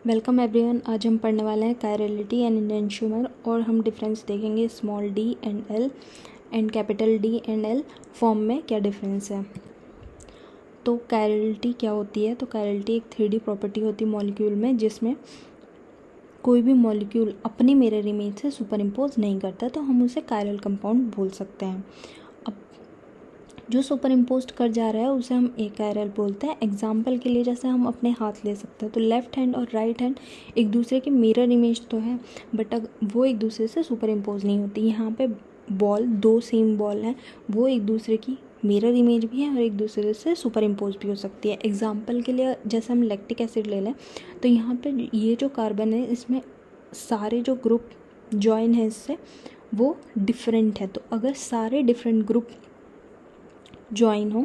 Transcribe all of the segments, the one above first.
Welcome everyone. आज हम पढ़ने वाले हैं कायरलिटी एंड इनडेंशुमर और हम डिफरेंस देखेंगे small D and L and capital D and L form में क्या डिफरेंस है। तो कायरलिटी क्या होती है? तो कायरलिटी एक 3D प्रॉपर्टी होती है मॉलिक्यूल में, जिसमें कोई भी मॉलिक्यूल अपनी मिरर इमेज से सुपर इम्पोज नहीं करता, तो हम उसे कायरल कंपाउंड बोल सकते हैं। अब जो सुपर इम्पोज कर जा रहा है उसे हम एकायरल बोलते हैं। एग्जाम्पल के लिए जैसे हम अपने हाथ ले सकते हैं, तो लेफ्ट हैंड और राइट हैंड एक दूसरे की मिरर इमेज तो है, बट वो एक दूसरे से सुपर इम्पोज नहीं होती। यहाँ पे बॉल, दो सेम बॉल हैं, वो एक दूसरे की मिरर इमेज भी है और एक दूसरे से सुपर इम्पोज भी हो सकती है। एग्जाम्पल के लिए जैसे हम लैक्टिक एसिड ले लें, तो यहाँ पे ये जो कार्बन है इसमें सारे जो ग्रुप जॉइन है इससे वो डिफरेंट है। तो अगर सारे डिफरेंट ग्रुप जॉइन हो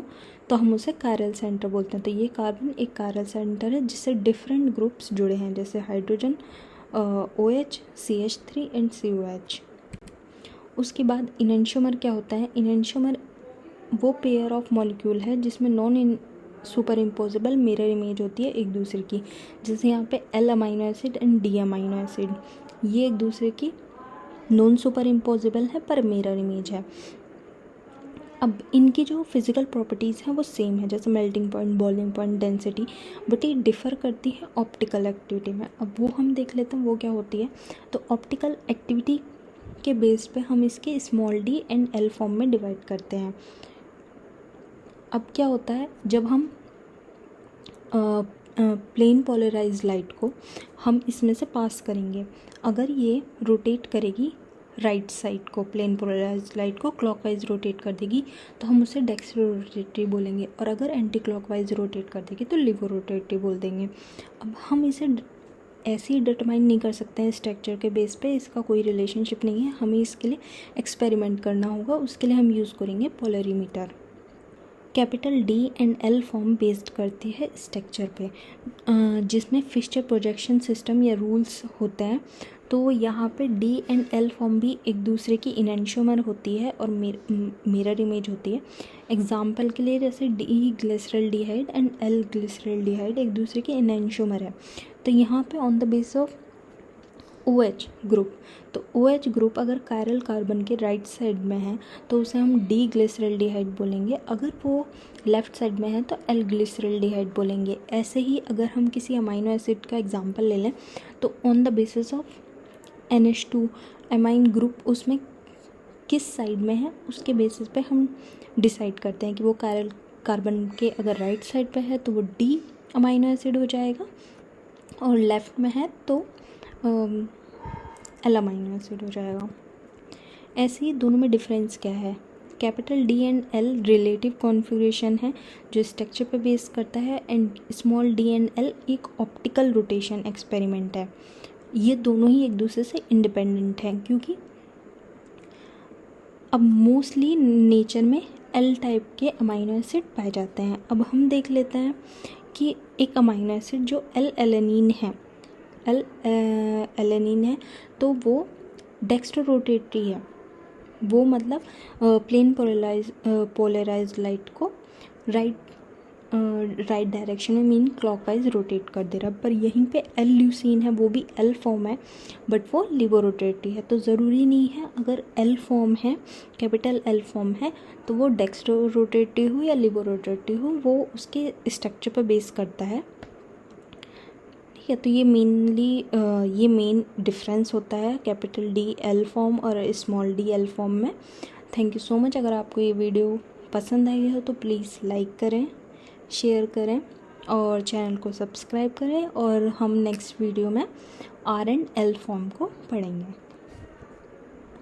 तो हम उसे कायरल सेंटर बोलते हैं। तो ये कार्बन एक कायरल सेंटर है जिससे डिफरेंट ग्रुप्स जुड़े हैं, जैसे hydrogen, OH, CH3 and COH। उसके बाद इनैंशियोमर क्या होता है? इनैंशियोमर वो पेयर ऑफ मॉलिक्यूल है जिसमें non super imposable mirror image होती है एक दूसरे की, जैसे यहाँ पे L amino acid and D amino acid, ये एक दूसरे की नॉन सुपर इम्पोजेबल है पर मिरर इमेज है। अब इनकी जो फिज़िकल प्रॉपर्टीज़ हैं वो सेम है, जैसे melting point, boiling point, density, but ये डिफ़र करती है ऑप्टिकल एक्टिविटी में। अब वो हम देख लेते हैं वो क्या होती है। तो ऑप्टिकल एक्टिविटी के बेस पे हम इसके small D and L form में डिवाइड करते हैं। अब क्या होता है, जब हम प्लेन पोलराइज्ड लाइट को हम इसमें से पास करेंगे, अगर ये रोटेट करेगी राइट साइड को, प्लेन पोलराइज्ड लाइट को क्लॉकवाइज रोटेट कर देगी तो हम उसे डेक्स्ट्रोरोटेटरी बोलेंगे, और अगर एंटी क्लॉकवाइज रोटेट कर देगी तो लिवोरोटेटरी बोल देंगे। अब हम इसे ऐसे ही डिटरमाइन नहीं कर सकते हैं स्ट्रक्चर के बेस पे, इसका कोई रिलेशनशिप नहीं है, हमें इसके लिए एक्सपेरिमेंट करना होगा। उसके लिए हम यूज़ करेंगे polarimeter. Capital D and L form based करती है स्ट्रक्चर पे, जिसमें फिशर प्रोजेक्शन सिस्टम या रूल्स होते हैं। तो यहाँ पे डी एंड एल फॉर्म भी एक दूसरे की इनैंशियोमर होती है और मिरर इमेज होती है। एग्जाम्पल के लिए जैसे D glyceraldehyde and L glyceraldehyde एक दूसरे की इनैंशियोमर है। तो यहाँ पे on the base of OH group, तो OH ग्रुप अगर कायरल कार्बन के राइट साइड में है तो उसे हम डी ग्लिसरल्डिहाइड बोलेंगे, अगर वो लेफ़्ट साइड में है तो एल ग्लिसरल्डिहाइड बोलेंगे। ऐसे ही अगर हम किसी अमाइनो एसिड का एग्जांपल ले लें, तो on the basis of NH2 amine group उसमें किस साइड में है उसके बेसिस पे हम डिसाइड करते हैं कि वो कायरल कार्बन के अगर राइट साइड पे है तो वो डी अमाइनो एसिड हो जाएगा, और लेफ़्ट में है तो एल अमाइनो एसिड हो जाएगा। ऐसे ही दोनों में डिफरेंस क्या है? Capital D and L relative configuration है जो स्ट्रक्चर पे बेस करता है, and small D and L एक ऑप्टिकल रोटेशन एक्सपेरिमेंट है। ये दोनों ही एक दूसरे से इंडिपेंडेंट हैं, क्योंकि अब मोस्टली नेचर में एल टाइप के अमाइनो एसिड पाए जाते हैं। अब हम देख लेते हैं कि एक अमाइनो एसिड जो एल एलेनिन है, तो वो डेक्स्ट्रोरोटेटरी है। वो मतलब प्लेन पोलराइज्ड लाइट को राइट डायरेक्शन में मीन क्लॉकवाइज रोटेट कर दे रहा है। पर यहीं पे एल ल्यूसीन है, वो भी एल फॉर्म है, बट वो लिवोरोटेटरी है। तो ज़रूरी नहीं है अगर एल फॉर्म है, कैपिटल एल फॉर्म है, तो वो डेक्स्ट्रोरोटेटरी हो या लिवोरोटेटरी हो, वो उसके स्ट्रक्चर पर बेस करता है। ठीक है, तो ये मेन डिफरेंस होता है कैपिटल डी एल फॉर्म और स्मॉल डी एल फॉर्म में। Thank you so much. अगर आपको ये वीडियो पसंद आई हो तो प्लीज़ लाइक करें, शेयर करें और चैनल को सब्सक्राइब करें, और हम नेक्स्ट वीडियो में R एंड L फॉर्म को पढ़ेंगे।